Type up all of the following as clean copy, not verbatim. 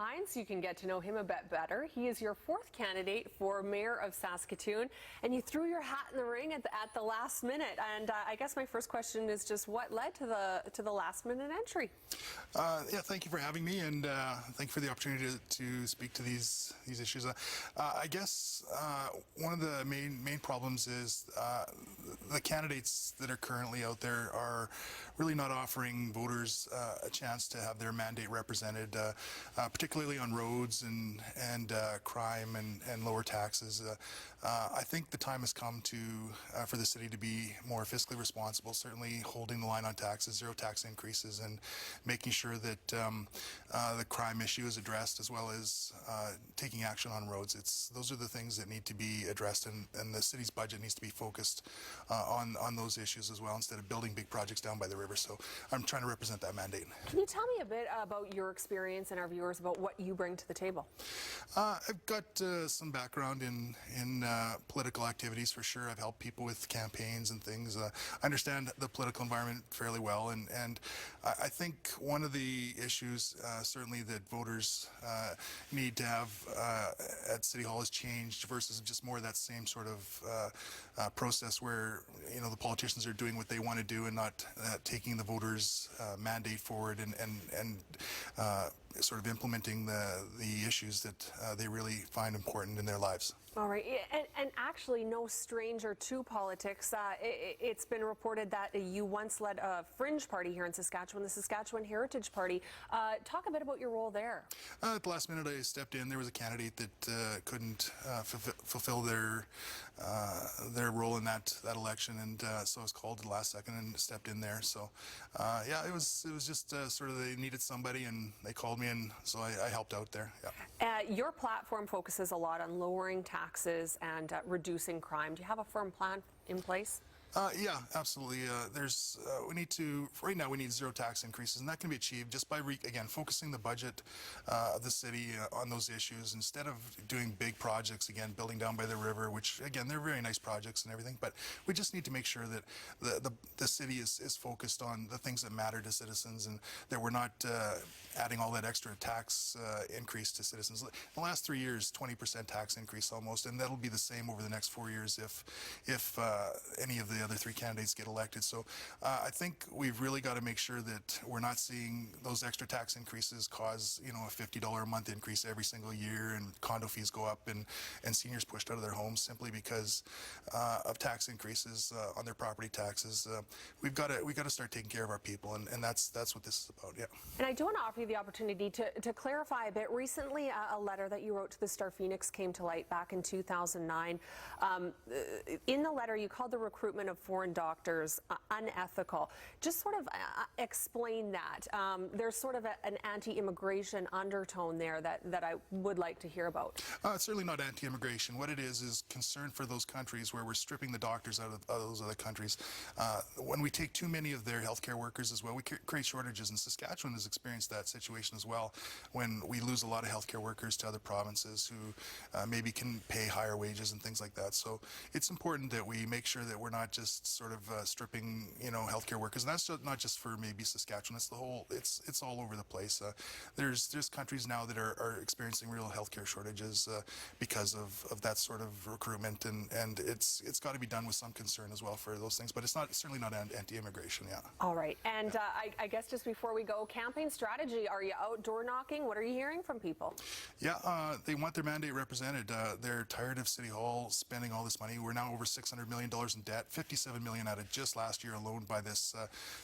Hein, so you can get to know him a bit better. He is your fourth candidate for mayor of Saskatoon, and you threw your hat in the ring at the last minute. And I guess my first question is just what led to the last minute entry? Yeah, thank you for having me, and thank you for the opportunity to speak to these issues. I guess one of the main problems is the candidates that are currently out there are really not offering voters a chance to have their mandate represented, particularly on roads and crime and lower taxes. I think the time has come for the city to be more fiscally responsible, certainly holding the line on taxes, zero tax increases, and making sure that the crime issue is addressed, as well as taking action on roads. Those are the things that need to be addressed, and the city's budget needs to be focused on those issues as well, instead of building big projects down by the river. So I'm trying to represent that mandate. Can you tell me a bit about your experience and our viewers about what you bring to the table? I've got some background in political activities for sure. I've helped people with campaigns and things. I understand the political environment fairly well, and I think one of the issues certainly that voters need to have at City Hall is changed versus just more of that same sort of process where the politicians are doing what they want to do and not taking the voters' mandate forward and sort of implementing the issues that they really find important in their lives. All right, and actually no stranger to politics. It's been reported that you once led a fringe party here in Saskatchewan, the Saskatchewan Heritage Party. Talk a bit about your role there. At the last minute I stepped in. There was a candidate that couldn't fulfill their role in that election, and so I was called at the last second and stepped in there. So yeah, it was just sort of they needed somebody and they called me, and so I helped out there. Yeah. Your platform focuses a lot on lowering taxes and reducing crime. Do you have a firm plan in place? Yeah, absolutely. Right now we need zero tax increases, and that can be achieved just by, again, focusing the budget of the city on those issues instead of doing big projects, again, building down by the river, which, again, they're very nice projects and everything, but we just need to make sure that the city is focused on the things that matter to citizens, and that we're not adding all that extra tax increase to citizens. In the last 3 years, 20% tax increase almost, and that'll be the same over the next 4 years if any of the other three candidates get elected. So I think we've really got to make sure that we're not seeing those extra tax increases cause a $50 a month increase every single year, and condo fees go up, and seniors pushed out of their homes simply because of tax increases on their property taxes. We've got to start taking care of our people, and that's what this is about. Yeah. And I do want to offer you the opportunity to clarify a bit. Recently, a letter that you wrote to the Star Phoenix came to light back in 2009. In the letter, you called the recruitment of foreign doctors unethical. Just sort of explain that. There's sort of an anti-immigration undertone there that I would like to hear about. It's certainly not anti-immigration. What it is concern for those countries where we're stripping the doctors out of those other countries. When we take too many of their healthcare workers as well, we create shortages, and Saskatchewan has experienced that situation as well, when we lose a lot of healthcare workers to other provinces who maybe can pay higher wages and things like that. So it's important that we make sure that we're not just sort of stripping healthcare workers, and that's not just for maybe Saskatchewan. It's the whole. It's all over the place. There's countries now that are experiencing real healthcare shortages because of that sort of recruitment, and it's got to be done with some concern as well for those things. But it's certainly not anti-immigration. Yeah. All right, and I guess just before we go, campaign strategy. Are you outdoor knocking? What are you hearing from people? Yeah, they want their mandate represented. They're tired of City Hall spending all this money. We're now over $600 million in debt. $57 million out of just last year alone by this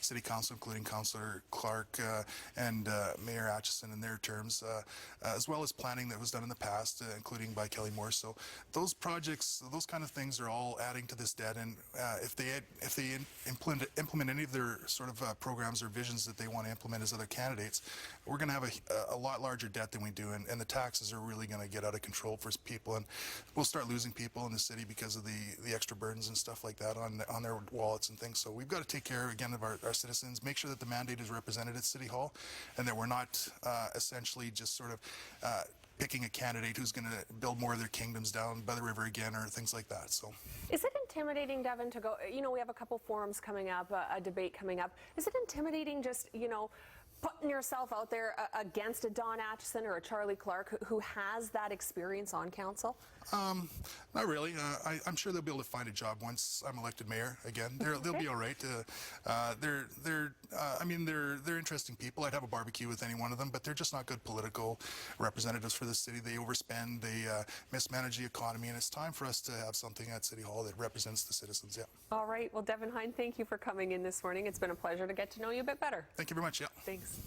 city council, including Councillor Clark and Mayor Atchison in their terms, as well as planning that was done in the past, including by Kelly Moore. So those projects, those kind of things are all adding to this debt, and if they implement any of their sort of programs or visions that they want to implement as other candidates, we're going to have a lot larger debt than we do, and the taxes are really going to get out of control for people, and we'll start losing people in the city because of the extra burdens and stuff like that on their wallets and things. So we've got to take care again of our citizens, make sure that the mandate is represented at City Hall, and that we're not essentially just sort of picking a candidate who's going to build more of their kingdoms down by the river again or things like that. So, is it intimidating, Devon, to go? We have a couple forums coming up, a debate coming up. Is it intimidating just putting yourself out there against a Don Atchison or a Charlie Clark who has that experience on council? Not really. I'm sure they'll be able to find a job once I'm elected mayor again. They'll be all right. They're interesting people. I'd have a barbecue with any one of them, but they're just not good political representatives for the city. They overspend, they mismanage the economy, and it's time for us to have something at City Hall that represents the citizens. Yeah. All right. Well, Devon Hein, thank you for coming in this morning. It's been a pleasure to get to know you a bit better. Thank you very much. Yeah. Thanks.